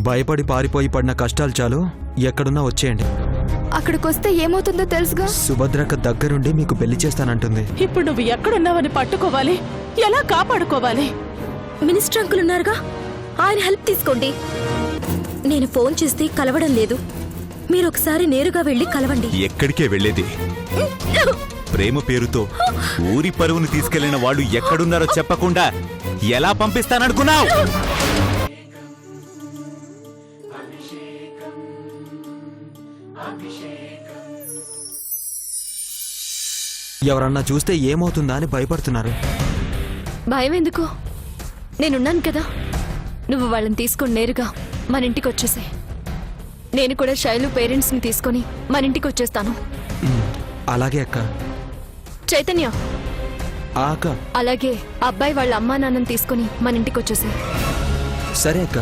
భయపడి పారిపోయి పడిన కష్టాలు చాలు, ఎక్కడున్నా వచ్చేయండి. అక్కడికొస్తే ఏమవుతుందో తెలుసుగా. సుభద్రక దగ్గరుండి మీకు పెళ్లి చేస్తానంటుంది. ఇప్పుడు నువ్వు ఎక్కడున్నావని పట్టుకోవాలి, ఎలా కాపాడుకోవాలి? మినిస్టర్ అంకుల్ ఉన్నారుగా, ఆయన హెల్ప్ తీసుకోండి. నేను ఫోన్ చేస్తే కలవడం లేదు, మీరు ఒకసారి నేరుగా వెళ్ళి కలవండి. ఎక్కడికే వెళ్ళేది? ప్రేమ పేరుతో ఊరి పరువును తీసుకెళ్లిన వాళ్ళు ఎక్కడున్నారో చెప్పకుండా ఎలా పంపిస్తాననుకున్నావు? ఎవరన్నా చూస్తే ఏమవుతుందా అని భయపడుతున్నారు. భయం ఎందుకు, నేనున్నాను కదా. నువ్వు వాళ్ళని తీసుకొని నేరుగా మన ఇంటికి వచ్చేసే. నేను కూడా శైలు పేరెంట్స్ని తీసుకొని మన ఇంటికి వచ్చేస్తాను. అలాగే అక్క. చైతన్య, అక్క. అలాగే అబ్బాయి వాళ్ళ అమ్మా నాన్నని తీసుకొని మన ఇంటికి వచ్చేసే. సరే అక్క.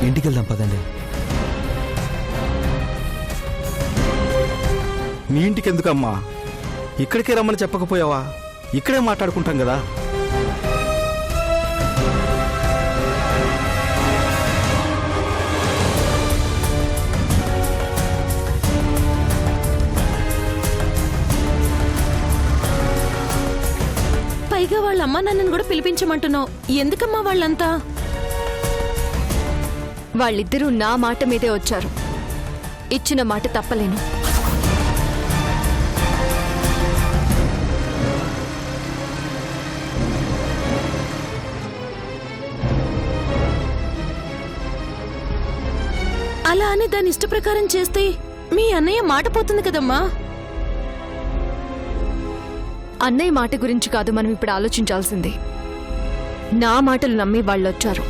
ఇంటికి వెళ్దాం పదండి. మీ ఇంటికి ఎందుకమ్మా? ఇక్కడికే రమ్మని చెప్పకపోయావా? ఇక్కడే మాట్లాడుకుంటాం కదా. పైగా వాళ్ళ అమ్మా నాన్నని కూడా పిలిపించమంటున్నావు, ఎందుకమ్మా వాళ్ళంతా? వాళ్ళిద్దరూ నా మాట మీదే వచ్చారు, ఇచ్చిన మాట తప్పలేను. అలా అని దాని ఇష్ట ప్రకారం చేస్తే మీ అన్నయ్య మాట పోతుంది కదమ్మా. అన్నయ్య మాట గురించి కాదు మనం ఇప్పుడు ఆలోచించాల్సింది. నా మాటలు నమ్మి వాళ్ళొచ్చారు,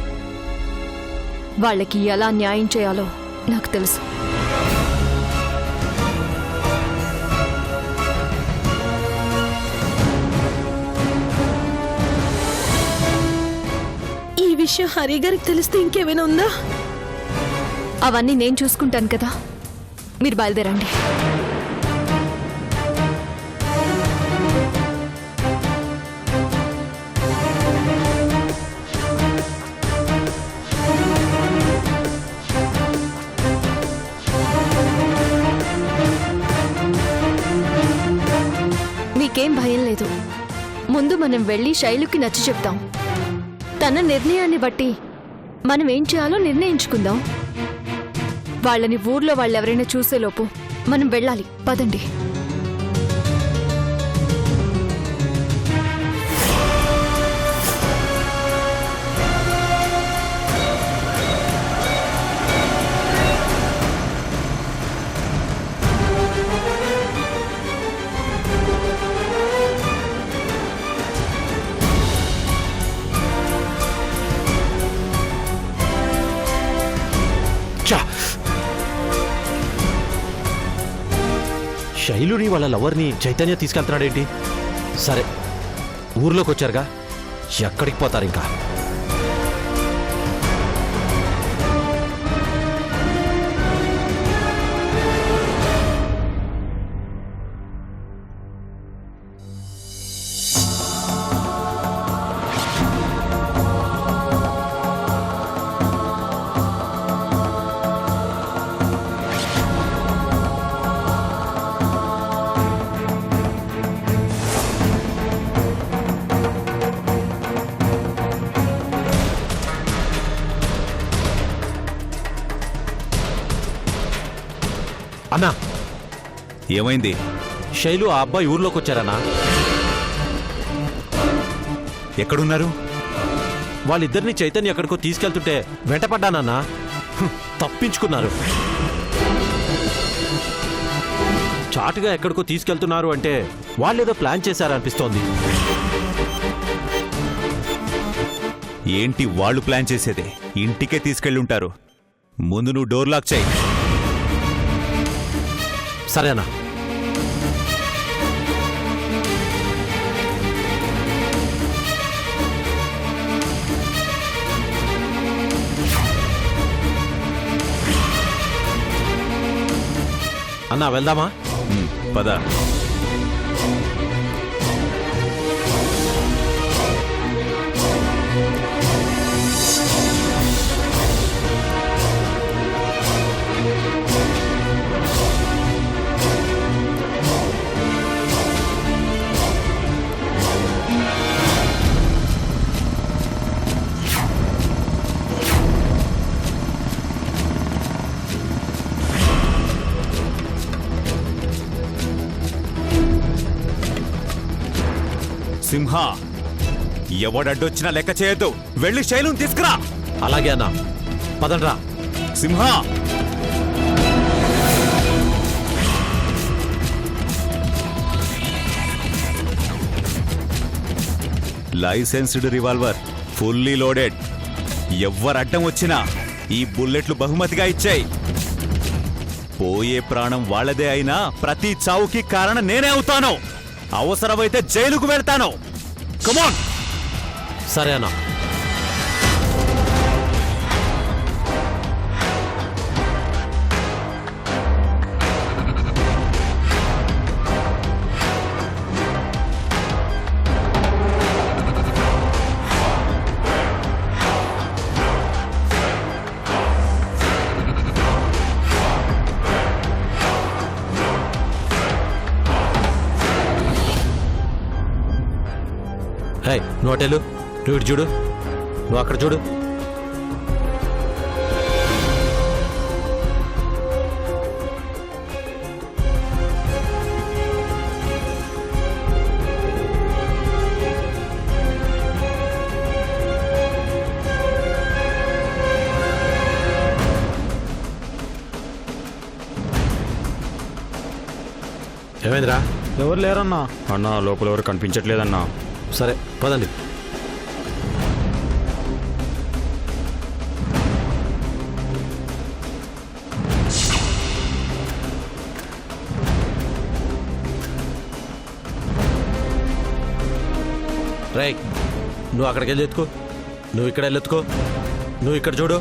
వాళ్ళకి ఎలా న్యాయం చేయాలో నాకు తెలుసు. ఈ విషయం హరి గారికి తెలిస్తే ఇంకేమైనా ఉందా? అవన్నీ నేను చూసుకుంటాను కదా, మీరు బయలుదేరండి. మీకేం భయం లేదు. ముందు మనం వెళ్ళి శైలుకి నచ్చ చెప్తాం. తన నిర్ణయాన్ని బట్టి మనం ఏం చేయాలో నిర్ణయించుకుందాం. వాళ్ళని ఊర్లో వాళ్ళెవరైనా చూసేలోపు మనం వెళ్ళాలి. పదండి. శైలుని వాళ్ళ లవర్ని చైతన్య తీసుకెళ్తున్నాడేంటి? సరే, ఊర్లోకి వచ్చారుగా, ఎక్కడికి పోతారు ఇంకా? అన్నా, ఏమైంది? శైలు ఆ అబ్బాయి ఊర్లోకి వచ్చారన్నా. ఎక్కడున్నారు? వాళ్ళిద్దరిని చైతన్య ఎక్కడికో తీసుకెళ్తుంటే వెంటపడ్డానన్నా. తప్పించుకున్నారు. చాటుగా ఎక్కడికో తీసుకెళ్తున్నారు అంటే వాళ్ళేదో ప్లాన్ చేశారనిపిస్తోంది. ఏంటి వాళ్ళు ప్లాన్ చేసేదే? ఇంటికే తీసుకెళ్ళుంటారు. ముందు నువ్వు డోర్ లాక్ చేయి. సరేనా? అన్నా, వెళ్దామా? పద. సింహ, ఎవడడ్డొచ్చినా లెక్క చేయొద్దు. వెళ్ళి శైలుని తీసుకురా. అలాగే అన్నా, పదండ్రా. సింహ, లైసెన్స్డ్ రివాల్వర్, ఫుల్లీ లోడెడ్. ఎవ్వరు అడ్డం వచ్చినా ఈ బుల్లెట్లు బహుమతిగా ఇచ్చాయి. పోయే ప్రాణం వాళ్ళదే అయినా ప్రతి చావుకి కారణం నేనే అవుతాను. అవసరమైతే జైలుకు వెళ్తాను. కమాన్. సరే అన్నా. హే, నువ్వు అటెలు, నువ్వు ఇటు చూడు, నువ్వు అక్కడ చూడు. ఏమైందిరా? ఎవరు లేరన్నా. అన్నా లోపల ఎవరు కనిపించట్లేదన్నా. సరే పదండి. రేయ్, నువ్వు అక్కడికి వెళ్ళి ఎత్తుకో, నువ్వు ఇక్కడ వెళ్ళి ఎత్తుకో, నువ్వు ఇక్కడ చూడు.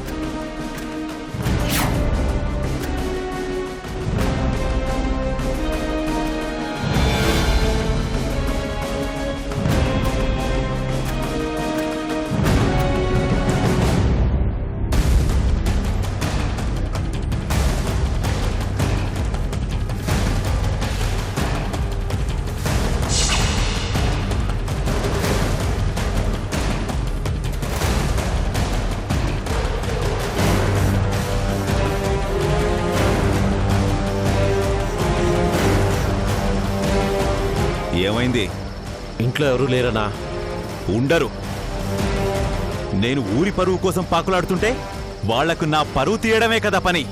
ఏమైంది? ఇంట్లో ఎవరూ లేరనా? ఉండరు. నేను ఊరి పరువు కోసం పాకులాడుతుంటే వాళ్లకు నా పరువు తీయడమే కదా పని.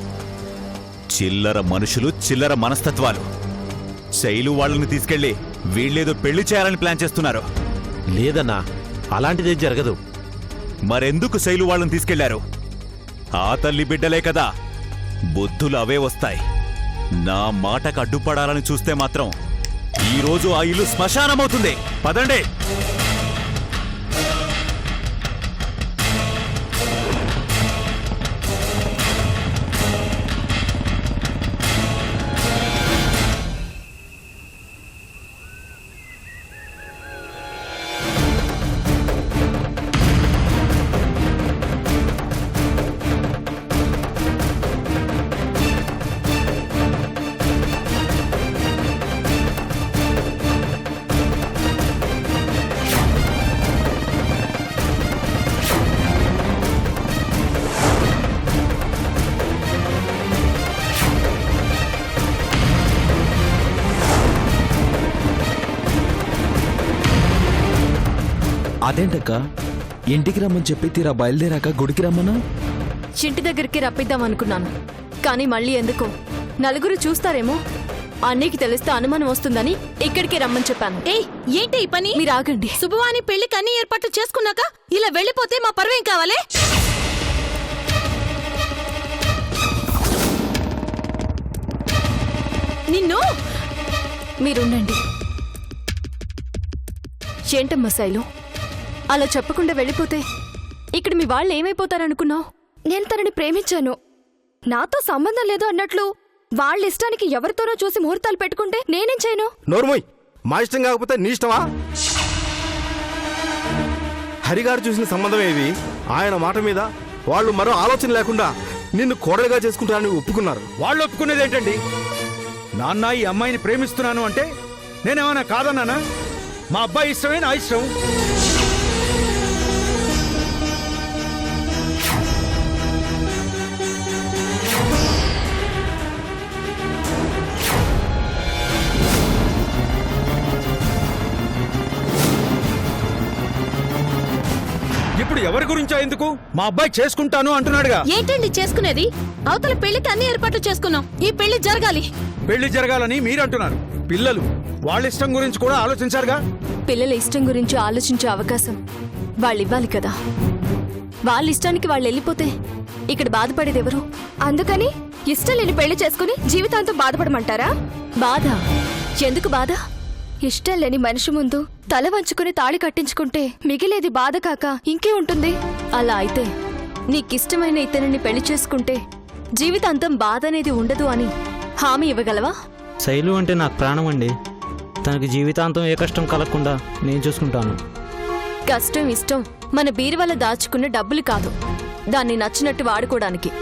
చిల్లర మనుషులు, చిల్లర మనస్తత్వాలు. శైలు వాళ్ళని తీసుకెళ్లి వీళ్ళేదో పెళ్లి చేయాలని ప్లాన్ చేస్తున్నారు. లేదన్నా, అలాంటిదేం జరగదు. మరెందుకు శైలు వాళ్ళని తీసుకెళ్లారు? ఆ తల్లి బిడ్డలే కదా. బుద్ధులు అవే వస్తాయి. నా మాటకు అడ్డుపడాలని చూస్తే మాత్రం ఈ రోజు ఆ ఇల్లు శ్మశానమవుతుంది. పదండి. అదేంటక్క, ఇంటికి రమ్మని చెప్పి తీరా బయలుదేరాక గుడికి రమ్మనా? ఇంటి దగ్గరికి రప్పిద్దాం అనుకున్నాను, కానీ మళ్ళీ ఎందుకో నలుగురు చూస్తారేమో, అన్నయ్యకి తెలిస్తే అనుమానం వస్తుందని ఇక్కడికే రమ్మని చెప్పాను. ఏయ్, ఏంటి ఈ పని? మీరు ఆగండి. శుభవాని పెళ్లికి అన్ని ఏర్పాట్లు చేసుకున్నాక ఇలా వెళ్ళిపోతే మా పరువేం కావాలి? నిన్ను మీరుండండి. ఏంటమ్మా శైలు, అలా చెప్పకుండా వెళ్ళిపోతే ఇక్కడ మీ వాళ్ళు ఏమైపోతారనుకున్నావు? నేను తనని ప్రేమించాను, నాతో సంబంధం లేదు అన్నట్లు వాళ్ళ ఇష్టానికి ఎవరితోనో చూసి ముహూర్తాలు పెట్టుకుంటే నేనేం చేయను? నోర్మోయ్, మా ఇష్టం కాకపోతే నీ ఇష్టమా? హరిగారు చూసిన సంబంధం ఏది? ఆయన మాట మీద వాళ్ళు మరో ఆలోచన లేకుండా నిన్ను కోడలుగా చేసుకుంటారని ఒప్పుకున్నారు. వాళ్ళు ఒప్పుకునేది ఏంటండి? నాన్న ఈ అమ్మాయిని ప్రేమిస్తున్నాను అంటే నేనేమన్నా కాదన్నానా? మా అబ్బాయి ఇష్టమే నా ఇష్టం. ఇప్పుడు ఎవరి గురించో ఎందుకు? మా అబ్బాయి చేసుకుంటాను అంటున్నాడుగా. ఏంటండి చేసుకునేది? అవతల పెళ్లికి అన్ని ఏర్పాట్లు చేసుకున్నాం. ఈ పెళ్లి జరగాలి. పెళ్లి జరగాలని మీరంటున్నారు. పిల్లలు వాళ్ళ ఇష్టం గురించి కూడా ఆలోచించారుగా. పిల్లల ఇష్టం గురించి ఆలోచించే అవకాశం వాళ్ళు ఇవ్వాలి కదా. వాళ్ళ ఇష్టానికి వాళ్ళు వెళ్ళిపోతే ఇక్కడ బాధపడేది ఎవరు? అందుకని ఇష్టం లేని పెళ్లి చేసుకుని జీవితాంతం బాధపడమంటారా? బాధ? ఎందుకు బాధ? ఇష్టం లేని మనిషి ముందు తల వంచుకుని తాళి కట్టించుకుంటే మిగిలేది బాధ కాక ఇంకే ఉంటుంది. అలా అయితే నీకిష్టమైన ఇతరుని పెళ్లి చేసుకుంటే జీవితాంతం బాధ అనేది ఉండదు అని హామీ ఇవ్వగలవా? శైలు అంటే నాకు ప్రాణం అండి. తనకి జీవితాంతం ఏ కష్టం కలగకుండా నేను చూసుకుంటాను. కష్టం ఇష్టం మన బీరువాల దాచుకున్న డబ్బులు కాదు, దాన్ని నచ్చినట్టు వాడుకోవడానికి.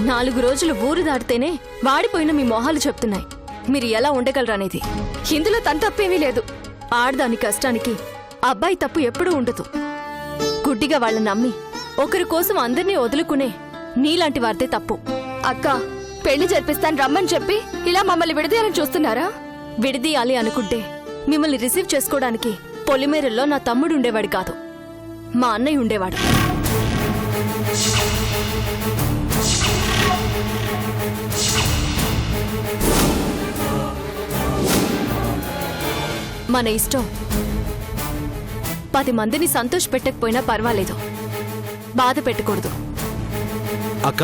4 రోజులు ఊరు దాటితేనే వాడిపోయిన మీ మొహాలు చెప్తున్నాయి మీరు ఎలా ఉండగలరనేది. ఇందులో తన తప్పేమీ లేదు. ఆడదాని కష్టానికి అబ్బాయి తప్పు ఎప్పుడూ ఉండదు. గుడ్డిగా వాళ్ళని నమ్మి ఒకరి కోసం అందరినీ వదులుకునే నీలాంటి వారితే తప్పు. అక్క, పెళ్లి జరిపిస్తాను రమ్మని చెప్పి ఇలా మమ్మల్ని విడదీయాలని చూస్తున్నారా? విడదీయాలి అనుకుంటే మిమ్మల్ని రిసీవ్ చేసుకోవడానికి పొలిమేరల్లో నా తమ్ముడు ఉండేవాడు కాదు, మా అన్నయ్య ఉండేవాడు. మన ఇష్టం 10 మందిని సంతోష పెట్టకపోయినా పర్వాలేదు, బాధ పెట్టకూడదు. అక్క,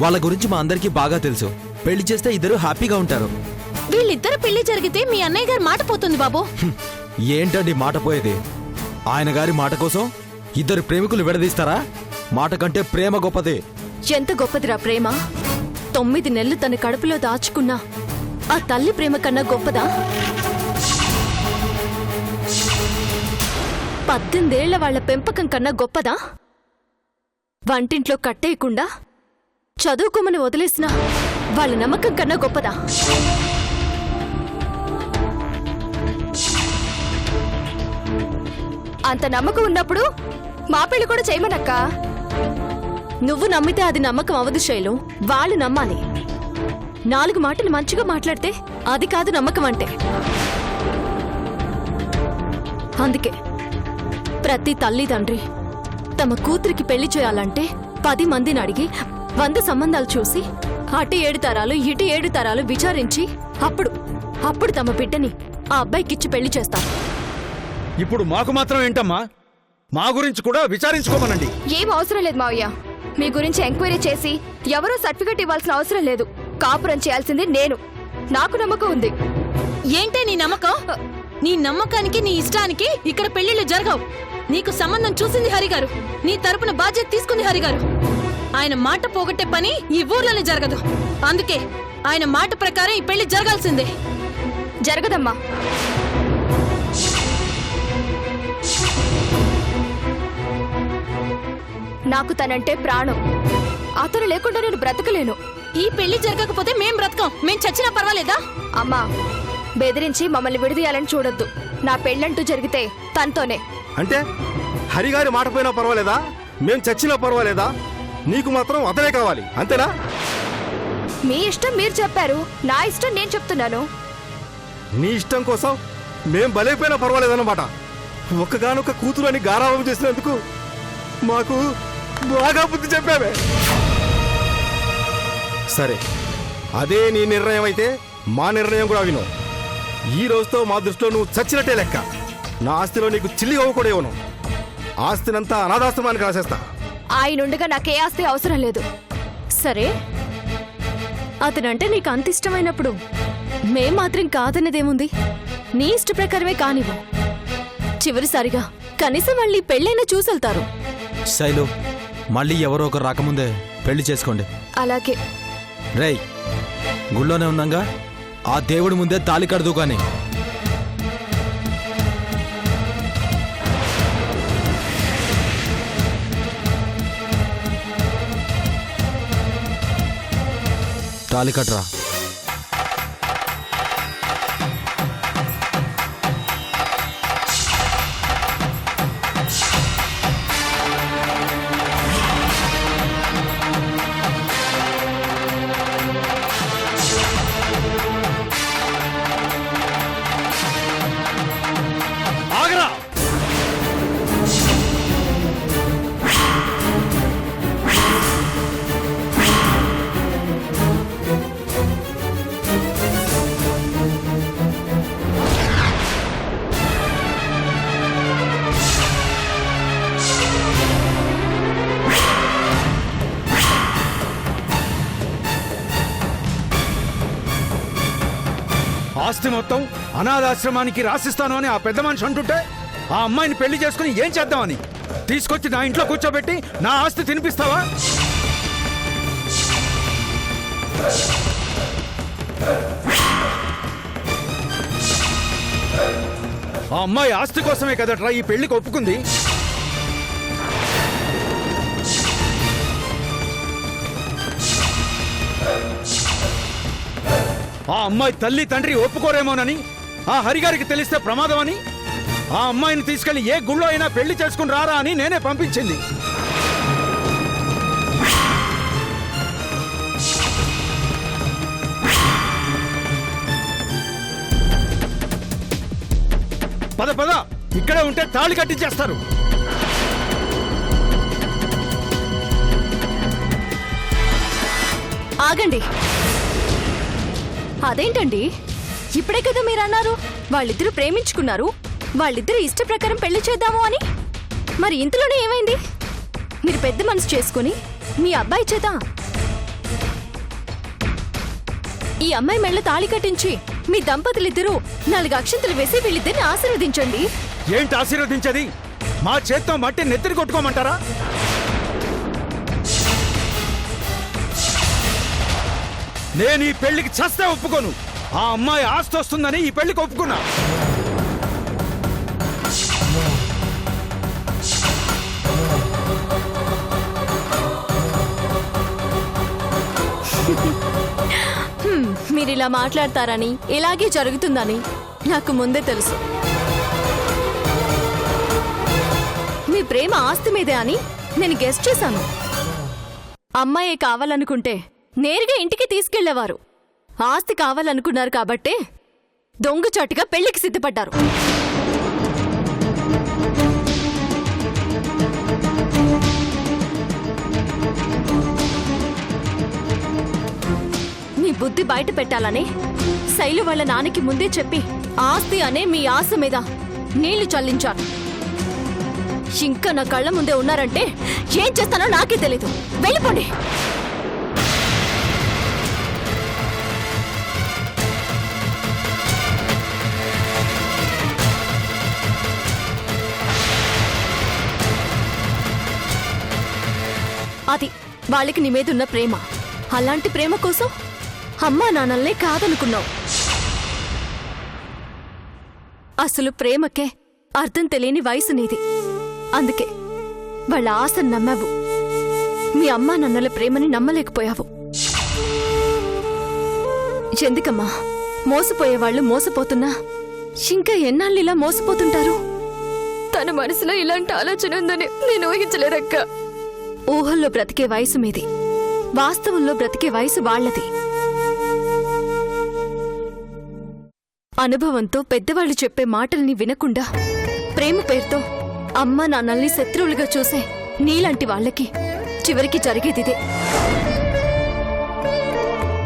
వాళ్ళ గురించి మా అందరికీ బాగా తెలుసు. పెళ్లి చేస్తే ఇద్దరు హ్యాపీగా ఉంటారు. వీళ్ళిద్దరు పెళ్లి జరిగితే మీ అన్నయ్య గారు మాట పోతుంది బాబు. ఏంటండి మాట పోయేది? ఆయన గారి మాట కోసం ఇద్దరు ప్రేమికులు విడదీస్తారా? మాట కంటే ప్రేమ గొప్పది. ఎంత గొప్పదిరా ప్రేమ! 9 నెలలు తన కడుపులో దాచుకున్నా ఆ తల్లి ప్రేమ కన్నా గొప్పదా? 18 ఏళ్ల వాళ్ల పెంపకం కన్నా గొప్పదా? వంటింట్లో కట్టేయకుండా చదువుకోమని వదిలేసిన వాళ్ళ నమ్మకం కన్నా గొప్పదా? అంత నమ్మకం ఉన్నప్పుడు మా పెళ్లి కూడా చేయమనక్క. నువ్వు నమ్మితే అది నమ్మకం అవదు శైలు, వాళ్ళు నమ్మాలి. 4 మాటలు మంచిగా మాట్లాడితే అది కాదు నమ్మకం అంటే. అందుకే ప్రతి తల్లి తండ్రి తమ కూతురికి పెళ్లి చేయాలంటే 10 మందిని అడిగి 100 సంబంధాలు చూసి అటు 7 తరాలు ఇటు 7 తరాలు విచారించి అప్పుడు తమ బిడ్డని ఆ అబ్బాయికిచ్చి పెళ్లి చేస్తారు. ఇప్పుడు మాకు మాత్రం ఏంటమ్మా? మా గురించి కూడా విచారించుకోమనండి. ఏం అవసరం లేదు మావయ్య. మీ గురించి ఎంక్వైరీ చేసి ఎవరో సర్టిఫికెట్ ఇవ్వాల్సిన అవసరం లేదు. కాపురం చేయాల్సింది నేను. నాకు నమ్మకం ఉంది. ఏంటే నీ నమ్మకం? నీ నమ్మకానికి నీ ఇష్టానికి ఇక్కడ పెళ్లిళ్ళు జరగవు. నీకు సంబంధం చూసింది హరిగారు, నీ తరపున బాధ్యత తీసుకుంది హరిగారు. ఆయన మాట పోగొట్టే పని ఈ ఊర్లోనే జరగదు. అందుకే ఆయన మాట ప్రకారం ఈ పెళ్లి జరగాల్సిందే. జరగదమ్మా. నాకు తనంటే ప్రాణం. అతను లేకుండా నేను బ్రతకలేను. ఈ పెళ్లి జరగకపోతే మేం బ్రతకం. మేం చచ్చినా పర్వాలేదా? అమ్మా, బెదిరించి మమ్మల్ని విడదీయాలని చూడొద్దు. నా పెళ్ళంటూ జరిగితే తనతోనే. అంటే హరిగారి మాట పోయినా పర్వాలేదా? మేం చచ్చినా పర్వాలేదా? నీకు మాత్రం అతనే కావాలి, అంతేనా? మీ ఇష్టం మీరు చెప్పారు, నా ఇష్టం నేను చెప్తున్నాను. నీ ఇష్టం కోసం మేం బలైపోయినా పర్వాలేదన్నమాట. ఒక్కగానొక్క కూతురు అని గారాబం చేసినందుకు మాకు బాగా బుద్ధి చెప్పావే. సరే, అదే నీ నిర్ణయం అయితే మా నిర్ణయం కూడా విను. ఈ రోజుతో మా దృష్టిలో నువ్వు చచ్చినట్టే లెక్క. నా ఆస్తిలో నీకు చిల్లి కూడా ఇవ్వను. ఆస్తినంతా అనాథాశ్రమానికి రాసేస్తా. ఆయనుండగా నాకే ఆస్తి అవసరం లేదు. సరే, అతనంటే నీకు అంత ఇష్టమైనప్పుడు మేం మాత్రం కాదన్నదేముంది? నీ ఇష్ట ప్రకారమే కానివ్వు. చివరిసారిగా కనీసం మళ్ళీ పెళ్ళైనా చూసెళ్తారు. శైలు, మళ్ళీ ఎవరో ఒకరు రాకముందే పెళ్లి చేసుకోండి. అలాగే. రేయ్, గుళ్ళోనే ఉన్నాగా, ఆ దేవుడి ముందే తాళి కడదు కానీ. తాళి కట్రా. ఆగరా! ఆస్తి మొత్తం అనాథాశ్రమానికి రాసిస్తాను అని ఆ పెద్ద మనిషి అంటుంటే ఆ అమ్మాయిని పెళ్లి చేసుకుని ఏం చేద్దామని తీసుకొచ్చి నా ఇంట్లో కూర్చోబెట్టి నా ఆస్తి తినిపిస్తావా? ఆ అమ్మాయి ఆస్తి కోసమే కదట్రా ఈ పెళ్లికి ఒప్పుకుంది. ఆ అమ్మాయి తల్లి తండ్రి ఒప్పుకోరేమోనని, ఆ హరిగారికి తెలిస్తే ప్రమాదం అని ఆ అమ్మాయిని తీసుకెళ్లి ఏ గుళ్ళో అయినా పెళ్లి చేసుకుని రారా అని నేనే పంపించింది. పద పద, ఇక్కడే ఉంటే తాళి కట్టించేస్తారు. ఆగండి. అదేంటండి, ఇప్పుడే కదా మీరు అన్నారు వాళ్ళిద్దరూ ప్రేమించుకున్నారు, వాళ్ళిద్దరూ ఇష్ట ప్రకారం పెళ్లి చేద్దాము అని. మరి ఇంతలోనే ఏమైంది? మీరు పెద్ద మనసు చేసుకుని మీ అబ్బాయి చేత ఈ అమ్మాయి మెళ్ళ తాళి కట్టించి మీ దంపతులిద్దరూ 4 అక్షంతలు వేసి వీళ్ళిద్దరిని ఆశీర్వదించండి. ఏంటి ఆశీర్వదించది? మా చేత్తో మట్టి నెత్తిని కొట్టుకోమంటారా? నేను ఈ పెళ్లికి చస్తే ఒప్పుకోను. ఆ అమ్మాయి ఆస్తి వస్తుందని ఈ పెళ్లికి ఒప్పుకున్నా. మీరిలా మాట్లాడతారని, ఇలాగే జరుగుతుందని నాకు ముందే తెలుసు. మీ ప్రేమ ఆస్తి మీదే అని నేను గెస్ట్ చేశాను. అమ్మాయి కావాలనుకుంటే నేరుగా ఇంటికి తీసుకెళ్లేవారు. ఆస్తి కావాలనుకున్నారు కాబట్టే దొంగచాటుగా పెళ్లికి సిద్ధపడ్డారు. మీ బుద్ధి బయట పెట్టాలని శైలు వాళ్ళ నాన్నకి ముందే చెప్పి ఆస్తి అనే మీ ఆశ మీద నీళ్లు చల్లించాను. ఇంకా నా కళ్ళ ముందే ఉన్నారంటే ఏం చేస్తానో నాకే తెలీదు. వెళ్ళిపోండి. అది వాళ్ళకి నీ మీదున్న ప్రేమ. అలాంటి ప్రేమ కోసం అమ్మా నాన్నల్నే కాదనుకున్నావు. అసలు ప్రేమకే అర్థం తెలియని వయసు నీది. అందుకే వాళ్ళ ఆశను నమ్మావు. మీ అమ్మా నాన్నల ప్రేమని నమ్మలేకపోయావు. ఎందుకమ్మా మోసపోయేవాళ్ళు మోసపోతున్నా ఇంకా ఎన్నాళ్ళు ఇలా మోసపోతుంటారు? తన మనసులో ఇలాంటి ఆలోచన ఉందని నేను ఊహించలేదక్క. ఊహల్లో బ్రతికే వయసు మీది, వాస్తవంలో బ్రతికే వయసు వాళ్లది. అనుభవంతో పెద్దవాళ్లు చెప్పే మాటల్ని వినకుండా ప్రేమ పేరుతో అమ్మా నాన్నల్ని శత్రువులుగా చూసే నీలాంటి వాళ్ళకి చివరికి జరిగేదిదే.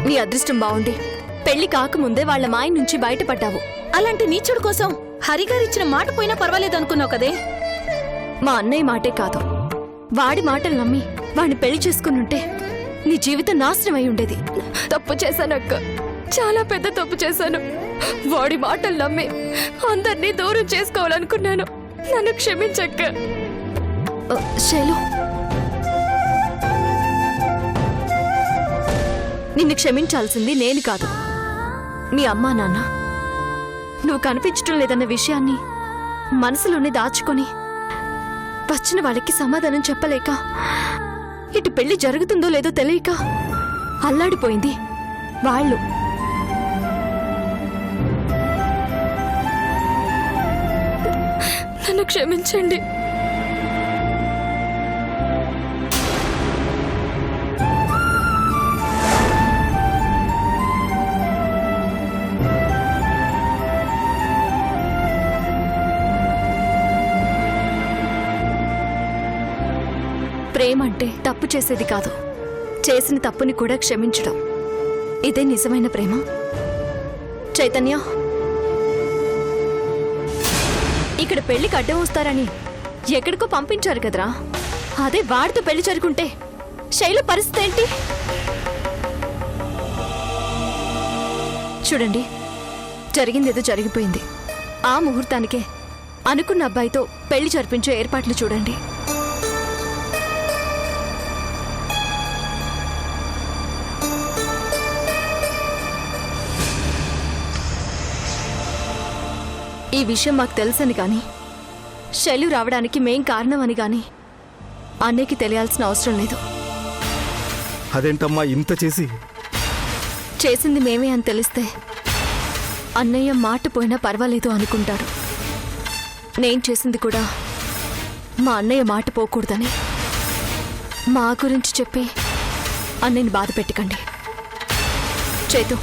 నీ అదృష్టం బావుండి పెళ్లి కాకముందే వాళ్ల మాయ నుంచి బయటపడ్డావు. అలాంటి నీచుడు కోసం హరిగారిచ్చిన మాట పోయినా పర్వాలేదు అనుకున్నావు కదే. మా అన్నయ్య మాటే కాదు, వాడి మాటలు నమ్మి వాడిని పెళ్లి చేసుకునుంటే నీ జీవితం నాశనం అయి ఉండేది. తప్పు చేశానక్క, చాలా పెద్ద తప్పు చేశాను. వాడి మాటలు నమ్మి అందరినీ దూరం చేసుకోవాలనుకున్నాను. నన్ను క్షమించక్క. శైలు, నిన్ను క్షమించాల్సింది నేను కాదు, మీ అమ్మా నాన్న. నువ్వు కనిపించటం లేదన్న విషయాన్ని మనసులోనే దాచుకొని వచ్చిన వాళ్ళకి సమాధానం చెప్పలేక, ఇటు పెళ్లి జరుగుతుందో లేదో తెలియక అల్లాడిపోయింది వాళ్ళు. నన్ను క్షమించండి. ప్రేమంటే తప్పు చేసేది కాదు, చేసిన తప్పుని కూడా క్షమించడం. ఇదే నిజమైన ప్రేమ. చైతన్య, ఇక్కడ పెళ్లికి అడ్డం వస్తారని ఎక్కడికో పంపించారు కదరా. అదే వాడితో పెళ్లి జరుగుంటే శైలు పరిస్థితి ఏంటి? చూడండి, జరిగిందేదో జరిగిపోయింది. ఆ ముహూర్తానికే అనుకున్న అబ్బాయితో పెళ్లి జరిపించే ఏర్పాట్లు చూడండి. ఈ విషయం మాకు తెలుసని గాని శైలు రావడానికి మేం కారణమని గాని అన్నయ్యకి తెలియాల్సిన అవసరం లేదు. అదేంటమ్మా ఇంత చేసి? చేసింది మేమే అని తెలిస్తే అన్నయ్య మాట పోయినా పర్వాలేదు అనుకుంటాడు. నేను చేసింది కూడా మా అన్నయ్య మాట పోకూడదని. మా గురించి చెప్పి అన్నయ్యని బాధ పెట్టకండి. చేతు